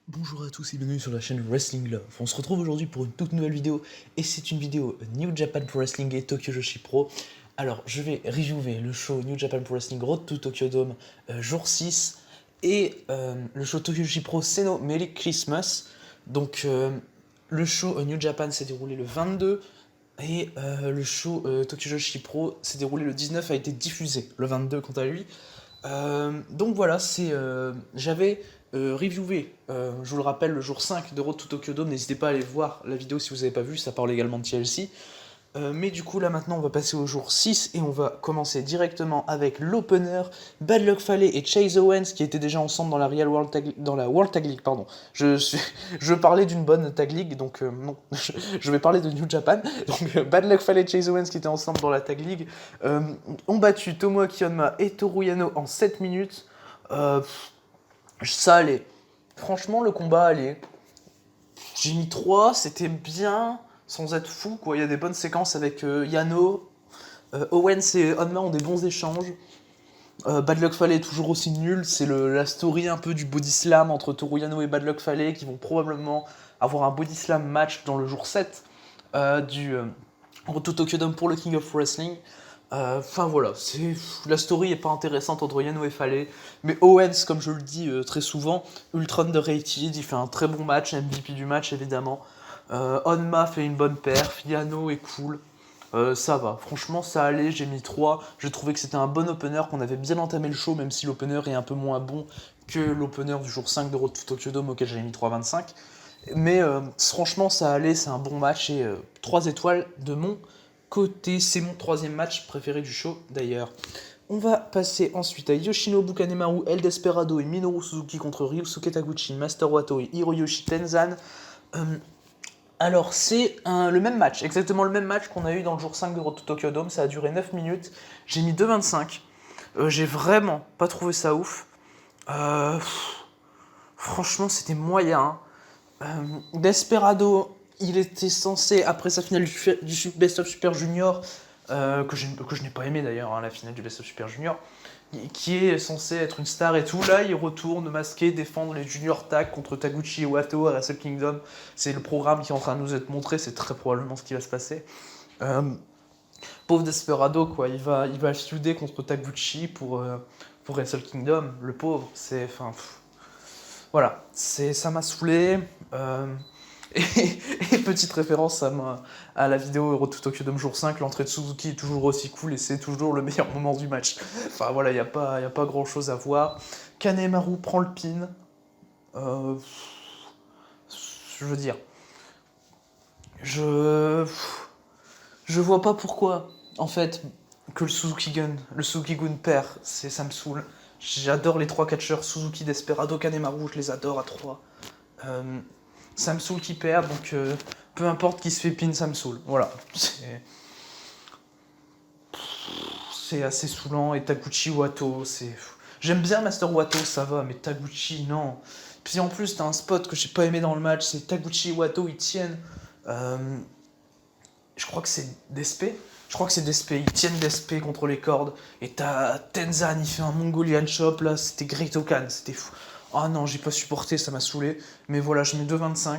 Bonjour à tous et bienvenue sur la chaîne Wrestling Love. On se retrouve aujourd'hui pour une toute nouvelle vidéo et c'est une vidéo New Japan Pro Wrestling et Tokyo Joshi Pro. Alors je vais reviewer le show New Japan Pro Wrestling Road to Tokyo Dome jour 6 et le show Tokyo Joshi Pro Seno Merry Christmas. Donc le show New Japan s'est déroulé le 22 et le show Tokyo Joshi Pro s'est déroulé le 19, a été diffusé le 22 quant à lui. Donc voilà, j'avais reviewé, je vous le rappelle, le jour 5 de Road to Tokyo Dome. N'hésitez pas à aller voir la vidéo si vous n'avez pas vu, ça parle également de TLC. Mais du coup, là maintenant, on va passer au jour 6 et on va commencer directement avec l'opener Bad Luck Fale et Chase Owens qui étaient déjà ensemble dans la World Tag League. Pardon. Je parlais d'une bonne Tag League, donc non, je vais parler de New Japan. Donc Bad Luck Fale et Chase Owens qui étaient ensemble dans la Tag League ont battu Tomoaki Honma et Toru Yano en 7 minutes. Ça allait. Franchement, le combat allait. J'ai mis 3, c'était bien, sans être fou, quoi. Il y a des bonnes séquences avec Yano. Owens et Honma ont des bons échanges. Bad Luck Fale est toujours aussi nul. C'est la story un peu du body slam entre Toru Yano et Bad Luck Fale qui vont probablement avoir un body slam match dans le jour 7 du Road to Tokyo Dome pour le King of Wrestling. Enfin voilà, la story est pas intéressante entre Yano et Fale, mais Owens, comme je le dis très souvent, ultra underrated, il fait un très bon match, MVP du match évidemment. Honma fait une bonne perf, Yano est cool, ça va, franchement ça allait, j'ai mis 3, j'ai trouvé que c'était un bon opener, qu'on avait bien entamé le show, même si l'opener est un peu moins bon que l'opener du jour 5 de Road to Tokyo Dome auquel j'avais mis 3,25. Mais franchement ça allait, c'est un bon match et 3 étoiles de mon côté, c'est mon troisième match préféré du show d'ailleurs. On va passer ensuite à Yoshinobu Kanemaru, El Desperado et Minoru Suzuki contre Ryusuke Taguchi, Master Wato et Hiroyoshi Tenzan. Alors c'est le même match, exactement le même match qu'on a eu dans le jour 5 de Road to Tokyo Dome, ça a duré 9 minutes, j'ai mis 2,25. J'ai vraiment pas trouvé ça ouf. Franchement c'était moyen. Desperado, il était censé, après sa finale du Best of Super Junior, que je n'ai pas aimé d'ailleurs, hein, la finale du Best of Super Junior, qui est censé être une star et tout, là il retourne masqué, défendre les Junior Tag contre Taguchi et Wato à Wrestle Kingdom. C'est le programme qui est en train de nous être montré, c'est très probablement ce qui va se passer. Pauvre Desperado, quoi, il va feuder contre Taguchi pour Wrestle Kingdom, le pauvre, voilà, ça m'a saoulé. Et petite référence à la vidéo Road to Tokyo Dome jour 5, l'entrée de Suzuki est toujours aussi cool et c'est toujours le meilleur moment du match. Enfin voilà, il n'y a pas grand chose à voir. Kanemaru prend le pin. Je veux dire, je vois pas pourquoi, en fait, que le Suzuki Gun perd, ça me saoule. J'adore les 3 catcheurs, Suzuki, Desperado, Kanemaru, je les adore à 3. Ça me saoule qu'ils perdent, donc peu importe qui se fait pin, ça me saoule. Voilà. C'est assez saoulant. Et Taguchi Wato, j'aime bien Master Wato, ça va, mais Taguchi, non. Puis en plus, t'as un spot que j'ai pas aimé dans le match, c'est Taguchi et Wato, ils tiennent. Je crois que c'est Despe. Ils tiennent Despe contre les cordes. Et t'as Tenzan, il fait un Mongolian Chop, là, c'était Great Okan, c'était fou. Ah non, j'ai pas supporté, ça m'a saoulé. Mais voilà, je mets 2,25.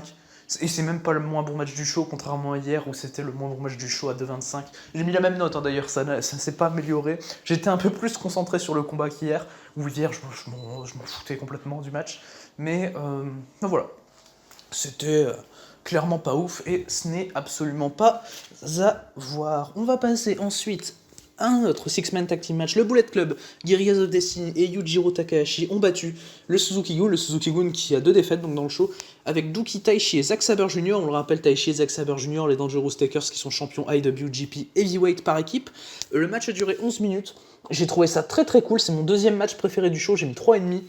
Et c'est même pas le moins bon match du show, contrairement à hier où c'était le moins bon match du show à 2,25. J'ai mis la même note, hein, d'ailleurs, ça s'est pas amélioré. J'étais un peu plus concentré sur le combat qu'hier, où hier je m'en foutais complètement du match. Mais voilà, c'était clairement pas ouf et ce n'est absolument pas à voir. On va passer ensuite à un autre Six-Man Tag Team Match. Le Bullet Club, Guerrillas of Destiny et Yujiro Takahashi ont battu le Suzuki Gun qui a 2 défaites donc dans le show, avec Douki, Taichi et Zack Sabre Jr. On le rappelle, Taichi et Zack Sabre Jr., les Dangerous Takers qui sont champions IWGP Heavyweight par équipe. Le match a duré 11 minutes. J'ai trouvé ça très très cool, c'est mon deuxième match préféré du show, j'ai mis 3,5.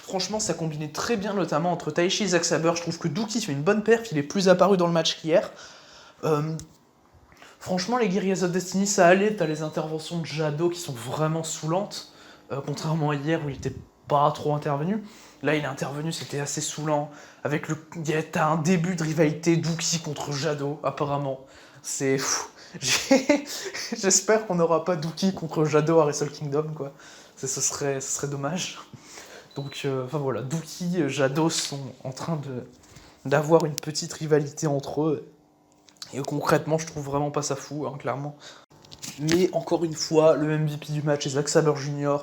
Franchement, ça combinait très bien, notamment entre Taichi et Zack Sabre. Je trouve que Douki fait une bonne perf, il est plus apparu dans le match qu'hier. Franchement, les Guerrillas of Destiny, ça allait. T'as les interventions de Jado qui sont vraiment saoulantes, contrairement à hier où il était pas trop intervenu. Là, il est intervenu, c'était assez saoulant. T'as un début de rivalité Douki contre Jado, apparemment. C'est fou. J'espère qu'on n'aura pas Douki contre Jado à Wrestle Kingdom, quoi. Ce serait dommage. Donc, enfin voilà, Douki, Jado sont en train d'avoir une petite rivalité entre eux. Et concrètement, je trouve vraiment pas ça fou, hein, clairement. Mais encore une fois, le MVP du match est Zack Sabre Jr.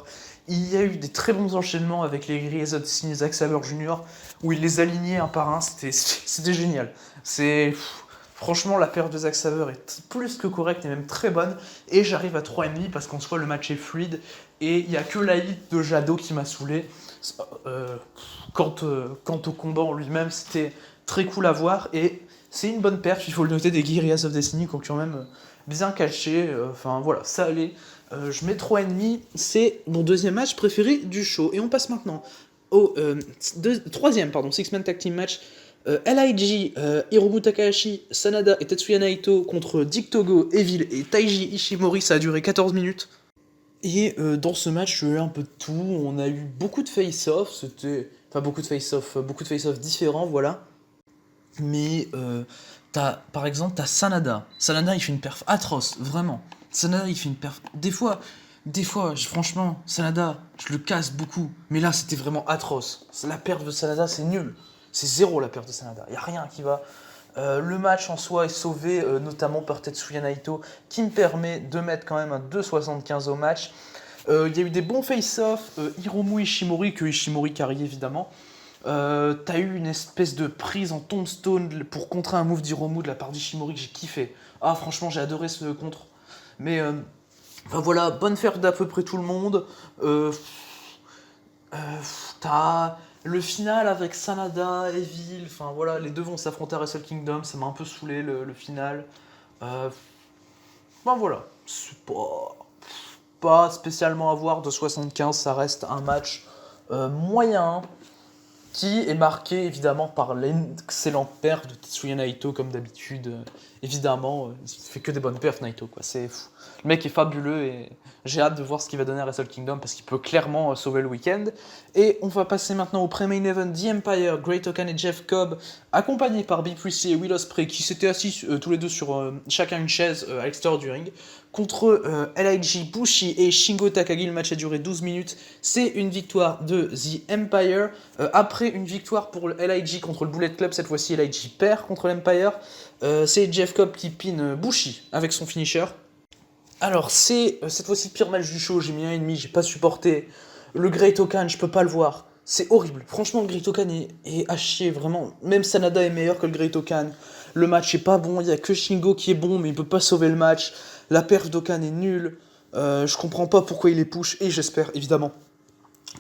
Il y a eu des très bons enchaînements avec les Guerrillas of Destiny et Zack Sabre Jr. où il les alignait un par un, c'était génial. Franchement, la paire de Zack Sabre est plus que correcte et même très bonne. Et j'arrive à 3,5 parce qu'en soi, le match est fluide. Et il n'y a que la hit de Jado qui m'a saoulé. Quant au combat en lui-même, c'était très cool à voir. Et c'est une bonne perche, il faut le noter, des Guerrillas of Destiny qui ont quand même bien caché. Enfin voilà, ça allait. Je mets 3,5. C'est mon deuxième match préféré du show. Et on passe maintenant au troisième, Six-Man Tag Team Match. LIG, Hiromu Takahashi, Sanada et Tetsuya Naito contre Dick Togo, Evil et Taiji Ishimori. Ça a duré 14 minutes. Et dans ce match, il y a eu un peu de tout. On a eu beaucoup de face-off. Enfin, beaucoup de face-off différents, voilà. Mais par exemple, t'as Sanada. Sanada, il fait une perf atroce, vraiment. Sanada, il fait une perf. Des fois, franchement, Sanada, je le casse beaucoup. Mais là, c'était vraiment atroce. La perf de Sanada, c'est nul. C'est zéro la perf de Sanada. Il n'y a rien qui va. Le match en soi est sauvé, notamment par Tetsuya Naito, qui me permet de mettre quand même un 2,75 au match. Il y a eu des bons face-off. Hiromu Ishimori, que Ishimori carry évidemment. T'as eu une espèce de prise en tombstone pour contrer un move d'Hiromu de la part d'Ishimori que j'ai kiffé. Ah, franchement, j'ai adoré ce contre. Mais, enfin voilà, bonne fête d'à peu près tout le monde. T'as le final avec Sanada, Evil, enfin voilà, les deux vont s'affronter à Wrestle Kingdom, ça m'a un peu saoulé le final. Ben voilà, c'est pas spécialement à voir de 75, ça reste un match moyen qui est marqué évidemment par l'excellente perf de Tetsuya Naito comme d'habitude. Évidemment, il fait que des bonnes perfs Naito, quoi. C'est fou. Le mec est fabuleux et j'ai hâte de voir ce qu'il va donner à Wrestle Kingdom parce qu'il peut clairement sauver le week-end. Et on va passer maintenant au pré-main event The Empire, Great Okan et Jeff Cobb, accompagnés par Big Priestley et Will Ospreay qui s'étaient assis tous les deux sur chacun une chaise à l'extérieur du ring. Contre LIG, Bushi et Shingo Takagi, le match a duré 12 minutes. C'est une victoire de The Empire. Après une victoire pour le LIG contre le Bullet Club, cette fois-ci LIG perd contre l'Empire. C'est Jeff Cobb qui pine Bushi avec son finisher. Alors c'est cette fois-ci le pire match du show, j'ai mis 1,5, j'ai pas supporté. Le Great Okan, je peux pas le voir. C'est horrible. Franchement, le Great Okan est à chier, vraiment. Même Sanada est meilleur que le Great Okan. Le match est pas bon, il y a que Shingo qui est bon, mais il peut pas sauver le match. La perf d'Okan est nulle. Je comprends pas pourquoi il les push, et j'espère évidemment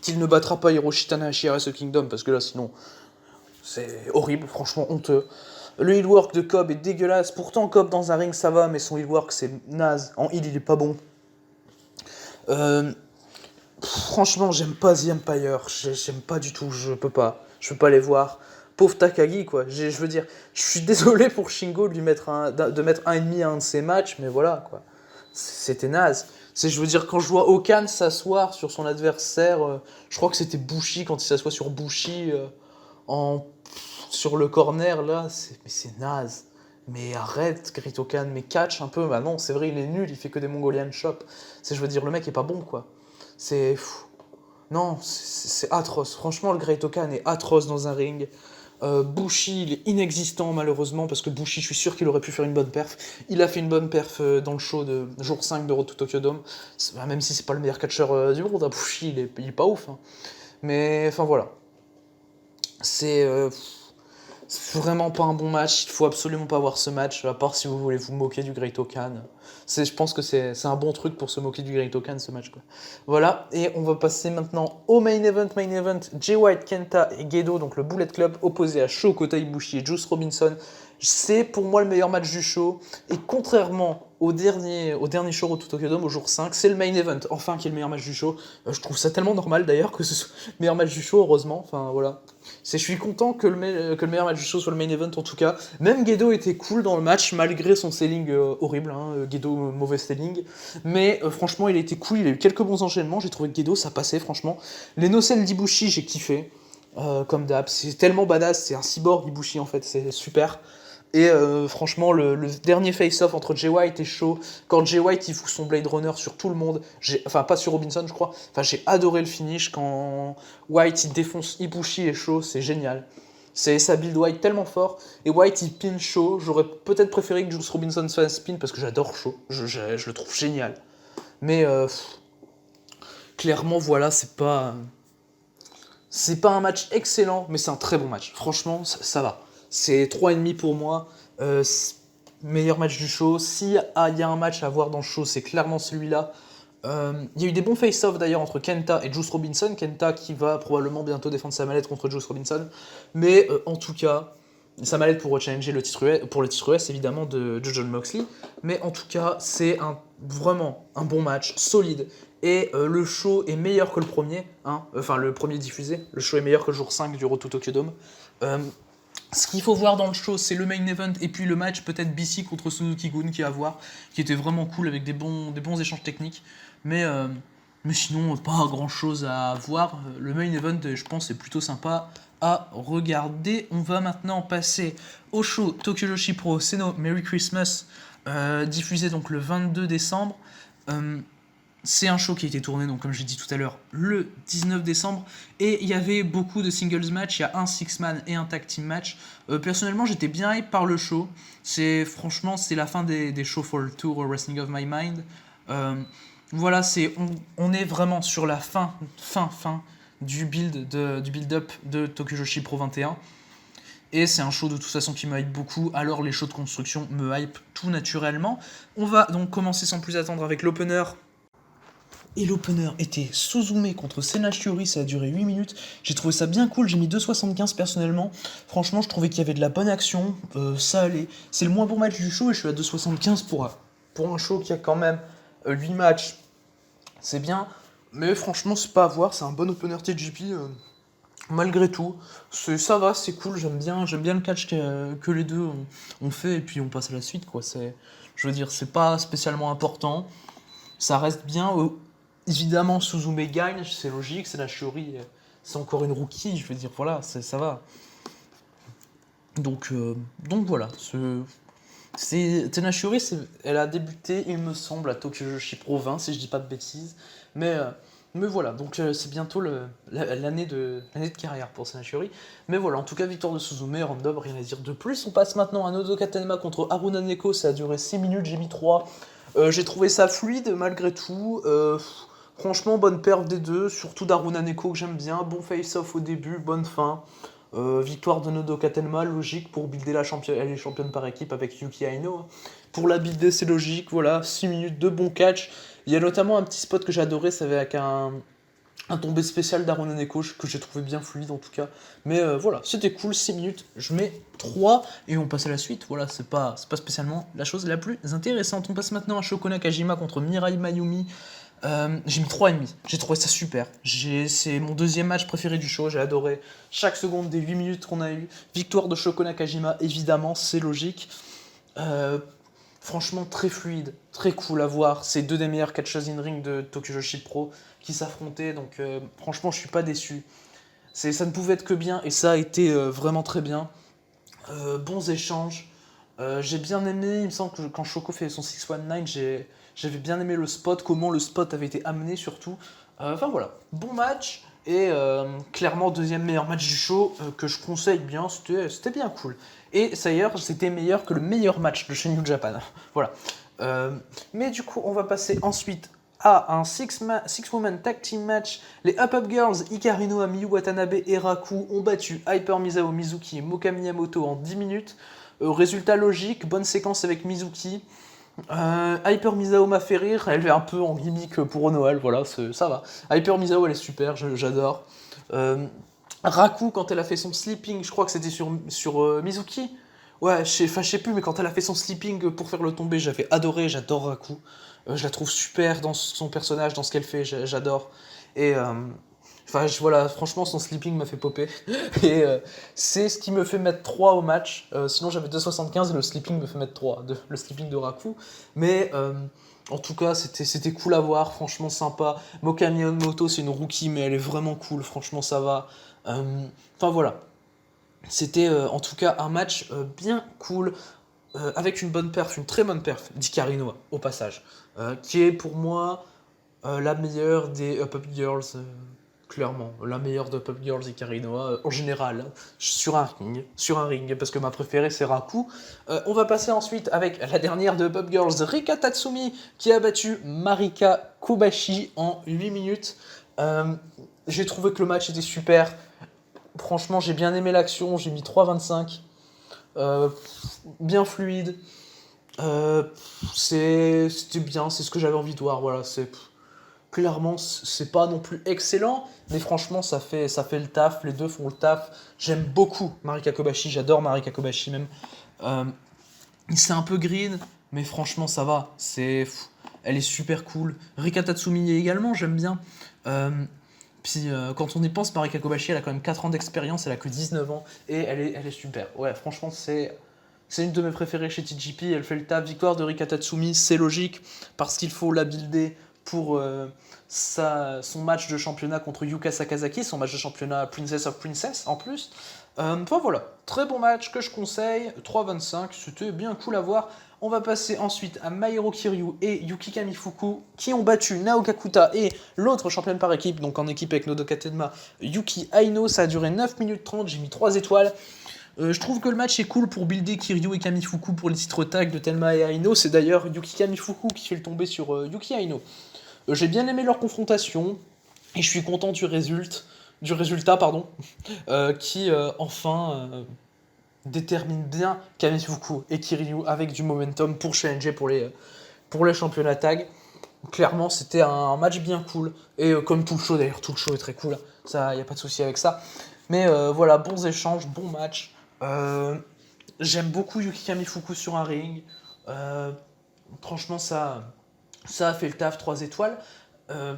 qu'il ne battra pas Hiroshi Tanahashi à Wrestle Kingdom, parce que là sinon, c'est horrible, franchement honteux. Le heelwork de Cobb est dégueulasse. Pourtant, Cobb dans un ring ça va, mais son heelwork c'est naze. En heel, il est pas bon. Franchement, j'aime pas The Empire. J'aime pas du tout. Je peux pas les voir. Pauvre Takagi, quoi. Je veux dire, je suis désolé pour Shingo de mettre 1,5 à un de ses matchs, mais voilà, quoi. C'était naze. Je veux dire, quand je vois Okan s'asseoir sur son adversaire, je crois que c'était Bushi, quand il s'assoit sur Bushi sur le corner, là, mais c'est naze. Mais arrête, Great Okan, mais catch un peu. Bah non, c'est vrai, il est nul, il fait que des Mongolian Chop. Je veux dire, le mec est pas bon, quoi. C'est... Non, c'est atroce. Franchement, le Great Okan est atroce dans un ring. Bushi, il est inexistant malheureusement, parce que Bushi, je suis sûr qu'il aurait pu faire une bonne perf. Il a fait une bonne perf dans le show de jour 5 de Road to Tokyo Dome. Même si c'est pas le meilleur catcheur du monde, hein, Bushi, il est pas ouf. Hein. Mais enfin voilà. C'est vraiment pas un bon match. Il faut absolument pas voir ce match, à part si vous voulez vous moquer du Great Okan. Je pense que c'est un bon truc pour se moquer du Great Okan, ce match, quoi. Voilà, et on va passer maintenant au main event. Jay White, Kenta et Gedo, donc le Bullet Club, opposé à Sho, Kota Ibushi et Juice Robinson. C'est pour moi le meilleur match du show. Et contrairement au dernier show Road to Tokyo Dome, au jour 5, c'est le main event, enfin, qui est le meilleur match du show. Je trouve ça tellement normal d'ailleurs que ce soit le meilleur match du show, heureusement. Enfin voilà. Je suis content que le meilleur match du show soit le main event en tout cas. Même Gedo était cool dans le match, malgré son selling horrible. Hein. Gedo, mauvais selling. Mais franchement, il a été cool, il a eu quelques bons enchaînements. J'ai trouvé que Gedo, ça passait franchement. Les no-sell d'Ibushi, j'ai kiffé. Comme d'hab, c'est tellement badass, c'est un cyborg Ibushi en fait, c'est super. Et franchement, le dernier face-off entre Jay White et Shaw, quand Jay White il fout son Blade Runner sur tout le monde, enfin pas sur Robinson je crois, enfin j'ai adoré le finish quand White il défonce Ibushi et Shaw, c'est génial. Ça build White tellement fort, et White il pin Shaw, j'aurais peut-être préféré que Juice Robinson fasse spin parce que j'adore Shaw, je le trouve génial. Mais clairement voilà, c'est pas un match excellent, mais c'est un très bon match. Franchement, ça va. C'est 3,5 pour moi. Meilleur match du show. S'il y a un match à voir dans le show, c'est clairement celui-là. Il y a eu des bons face-off d'ailleurs entre Kenta et Juice Robinson. Kenta qui va probablement bientôt défendre sa mallette contre Juice Robinson. Mais en tout cas, sa mallette pour challenger pour le titre US évidemment de John Moxley. Mais en tout cas, c'est vraiment un bon match, solide. Et le show est meilleur que le premier, hein, enfin le premier diffusé. Le show est meilleur que le jour 5 du Road to Tokyo Dome. Ce qu'il faut voir dans le show, c'est le main event et puis le match peut-être BC contre Suzuki-gun qui est à voir, qui était vraiment cool avec des bons échanges techniques. Mais sinon, pas grand-chose à voir. Le main event, je pense, est plutôt sympa à regarder. On va maintenant passer au show Tokyo Joshi Pro Seno Merry Christmas, diffusé donc le 22 décembre. C'est un show qui a été tourné, donc comme j'ai dit tout à l'heure, le 19 décembre. Et il y avait beaucoup de singles match. Il y a un six-man et un tag team match. Personnellement, j'étais bien hype par le show. Franchement, c'est la fin des shows for the tour Wrestling of My Mind. Voilà, on est vraiment sur la fin du build-up de Tokyo Joshi Pro 21. Et c'est un show de toute façon qui me hype beaucoup, alors les shows de construction me hype tout naturellement. On va donc commencer sans plus attendre avec l'opener. Et l'opener était Suzume contre Senna-Shiori, ça a duré 8 minutes. J'ai trouvé ça bien cool, j'ai mis 2,75 personnellement. Franchement, je trouvais qu'il y avait de la bonne action, ça allait. C'est le moins bon match du show et je suis à 2,75 pour un show qui a quand même 8 matchs. C'est bien, mais franchement, c'est pas à voir, c'est un bon opener TJP. Malgré tout, ça va, c'est cool, j'aime bien le catch que les deux ont fait et puis on passe à la suite, quoi. Je veux dire, c'est pas spécialement important, ça reste bien. Évidemment, Suzume gagne, c'est logique, c'est la Shiori, c'est encore une rookie, je veux dire, voilà, ça va. Donc voilà, Tena Shiori, elle a débuté, il me semble, à Tokyo Joshi Pro 20, si je dis pas de bêtises, mais voilà, donc c'est bientôt l'année de carrière pour Tena Shiori. Mais voilà, en tout cas, victoire de Suzume, random, rien à dire de plus. On passe maintenant à Nodoka Tenma contre Haruna Neko, ça a duré 6 minutes, j'ai mis 3. J'ai trouvé ça fluide malgré tout. Franchement, bonne perf des deux, surtout d'Haruna Neko que j'aime bien. Bon face-off au début, bonne fin. Victoire de Nodoka Tenma, logique pour builder elle est championne par équipe avec Yuki Aino. Pour la builder, c'est logique, voilà, 6 minutes de bon catch. Il y a notamment un petit spot que j'ai adoré, c'est avec un tombé spécial d'Haruna Neko que j'ai trouvé bien fluide en tout cas. Mais voilà, c'était cool, 6 minutes, je mets 3 et on passe à la suite. Voilà, c'est pas spécialement la chose la plus intéressante. On passe maintenant à Shoko Nakajima contre Mirai Mayumi. J'ai mis 3,5. J'ai trouvé ça super. C'est mon deuxième match préféré du show. J'ai adoré chaque seconde des 8 minutes qu'on a eu. Victoire de Shoko Nakajima, évidemment, c'est logique. Franchement, très fluide, très cool à voir. C'est deux des meilleurs catchers in ring de Tokyo Joshi Pro qui s'affrontaient. Donc, franchement, je suis pas déçu. Ça ne pouvait être que bien et ça a été vraiment très bien. Bons échanges. J'ai bien aimé, il me semble que quand Shoko fait son 619, j'avais bien aimé le spot, comment le spot avait été amené surtout. Enfin voilà, bon match et clairement deuxième meilleur match du show que je conseille bien, c'était bien cool. Et d'ailleurs, c'était meilleur que le meilleur match de chez New Japan. Voilà. Mais du coup, on va passer ensuite à un six-woman tag team match. Les Up Girls, Hikaru Amiyu Watanabe et Raku ont battu Hyper Misao Mizuki et Moka Miyamoto en 10 minutes. Résultat logique, bonne séquence avec Mizuki. Hyper Misao m'a fait rire, elle est un peu en gimmick pour Noël, voilà, ça va. Hyper Misao, elle est super, j'adore. Raku, quand elle a fait son sleeping, je crois que c'était sur Mizuki. Ouais, je sais plus, mais quand elle a fait son sleeping pour faire le tombé, j'avais adoré, j'adore Raku. Je la trouve super dans son personnage, dans ce qu'elle fait, j'adore. Et voilà, franchement, son sleeping m'a fait popper. Et c'est ce qui me fait mettre 3 au match. Sinon, j'avais 2,75 et le sleeping me fait mettre 3, le sleeping de Raku. Mais en tout cas, c'était cool à voir, franchement sympa. Moka Miyamoto, c'est une rookie, mais elle est vraiment cool, franchement, ça va. Enfin voilà. C'était en tout cas un match bien cool, avec une bonne perf, une très bonne perf d'Hikaru Inoue, au passage, qui est pour moi la meilleure des Up Girls, clairement. La meilleure de Up Girls Hikaru Inoue, en général, hein, sur un ring, parce que ma préférée c'est Raku. On va passer ensuite avec la dernière de Up Girls, Rika Tatsumi, qui a battu Marika Kobashi en 8 minutes. J'ai trouvé que le match était super. Franchement, j'ai bien aimé l'action, j'ai mis 3,25. Euh, Bien fluide. C'était bien, c'est ce que j'avais envie de voir. Voilà, clairement, c'est pas non plus excellent, mais franchement, ça fait le taf. Les deux font le taf. J'aime beaucoup Marika Kobashi, j'adore Marika Kobashi même. Euh, c'est un peu green, mais franchement, ça va. Elle est super cool. Rika Tatsumi également, j'aime bien. Euh, Quand on y pense, Marika Kobashi, elle a quand même 4 ans d'expérience, elle a que 19 ans, et elle est super. Ouais, franchement, c'est une de mes préférées chez TGP, elle fait le taf. Victoire de Rika Tatsumi, c'est logique, parce qu'il faut la builder pour son match de championnat contre Yuka Sakazaki, son match de championnat Princess of Princess en plus. Enfin voilà, très bon match que je conseille, 3,25, c'était bien cool à voir. On va passer ensuite à Mairo Kiryu et Yuki Kamifuku qui ont battu Naoka Kuta et l'autre championne par équipe, donc en équipe avec Nodoka Tenma, Yuki Aino. Ça a duré 9 minutes 30, j'ai mis 3 étoiles. Je trouve que le match est cool pour builder Kiryu et Kamifuku pour les titres tag de Tenma et Aino. C'est d'ailleurs Yuki Kamifuku qui fait le tomber sur Yuki Aino. J'ai bien aimé leur confrontation et je suis content du résultat pardon, qui enfin détermine bien Kamifuku et Kiryu avec du momentum pour challenger pour les championnats tag. Clairement, c'était un match bien cool. Et comme tout le show, d'ailleurs, tout le show est très cool. Ça, y a pas de souci avec ça. Mais voilà, bons échanges, bons matchs. J'aime beaucoup Yuki Kamifuku sur un ring. Euh, Franchement, ça a fait le taf, 3 étoiles.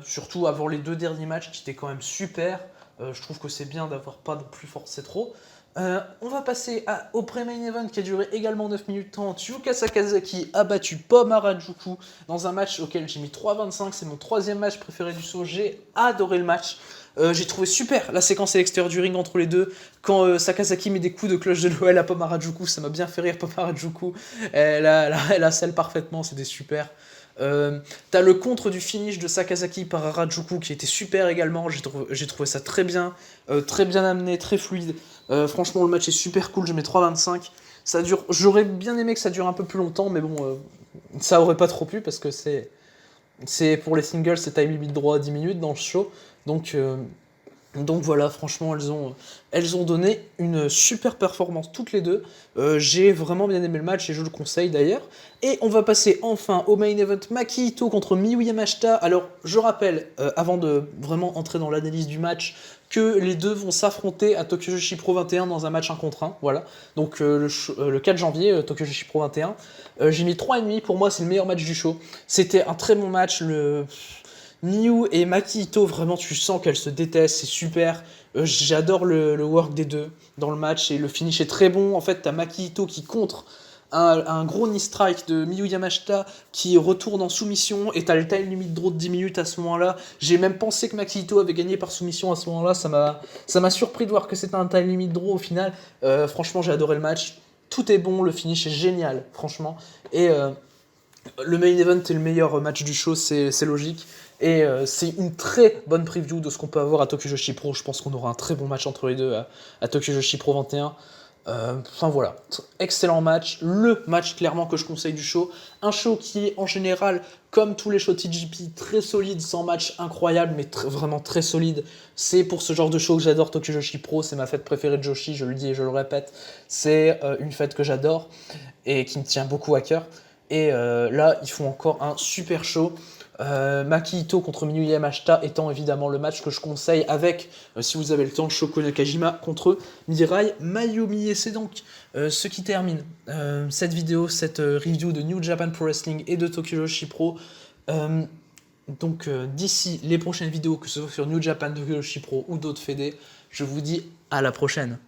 Surtout avant les 2 derniers matchs qui étaient quand même super. Je trouve que c'est bien d'avoir pas non plus forcé trop. On va passer au pré-main event qui a duré également 9 minutes 30. Yuka Sakazaki a battu Pom Harajuku dans un match auquel j'ai mis 3,25. C'est mon 3e match préféré du show. J'ai adoré le match. J'ai trouvé super la séquence à l'extérieur du ring entre les deux. Quand Sakazaki met des coups de cloche de Noël à Pom Harajuku, ça m'a bien fait rire. Pom Harajuku, elle a scelle parfaitement, c'était super. T'as le contre du finish de Sakazaki par Harajuku qui était super également. J'ai trouvé ça très bien amené, très fluide. Franchement, le match est super cool. Je mets 3,25. J'aurais bien aimé que ça dure un peu plus longtemps, mais bon, ça aurait pas trop pu parce que c'est pour les singles, c'est time limit droit à 10 minutes dans le show. Donc voilà, franchement, elles ont donné une super performance toutes les deux. J'ai vraiment bien aimé le match et je le conseille d'ailleurs. Et on va passer enfin au main event, Maki Ito contre Miyu Yamashita. Alors, je rappelle, avant de vraiment entrer dans l'analyse du match, que les deux vont s'affronter à Tokyo Joshi Pro 21 dans un match 1 contre 1. Voilà. Donc le 4 janvier, Tokyo Joshi Pro 21. J'ai mis 3,5, pour moi c'est le meilleur match du show. C'était un très bon match. Miyu et Maki Ito, vraiment, tu sens qu'elles se détestent, c'est super. J'adore le work des deux dans le match et le finish est très bon. En fait, t'as Maki Ito qui contre un gros knee strike de Miyu Yamashita qui retourne en soumission et t'as le time limit draw de 10 minutes à ce moment-là. J'ai même pensé que Maki Ito avait gagné par soumission à ce moment-là. Ça m'a surpris de voir que c'était un time limit draw au final. Franchement, j'ai adoré le match. Tout est bon, le finish est génial, franchement. Et le main event est le meilleur match du show, c'est logique. Et c'est une très bonne preview de ce qu'on peut avoir à Tokyo Joshi Pro. Je pense qu'on aura un très bon match entre les deux à Tokyo Joshi Pro 21. Enfin voilà, excellent match. Le match clairement que je conseille du show. Un show qui est en général, comme tous les shows TGP, très solide, sans match incroyable, mais vraiment très solide. C'est pour ce genre de show que j'adore Tokyo Joshi Pro. C'est ma fête préférée de Joshi, je le dis et je le répète. C'est une fête que j'adore et qui me tient beaucoup à cœur. Et là, ils font encore un super show. Maki Ito contre Miyu Yamashita étant évidemment le match que je conseille avec, si vous avez le temps, Shoko Nakajima contre Mirai Mayumi. Et c'est donc ce qui termine cette vidéo, cette review de New Japan Pro Wrestling et de Tokyo Joshi Pro. D'ici les prochaines vidéos, que ce soit sur New Japan, Tokyo Joshi Pro ou d'autres fédés, je vous dis à la prochaine.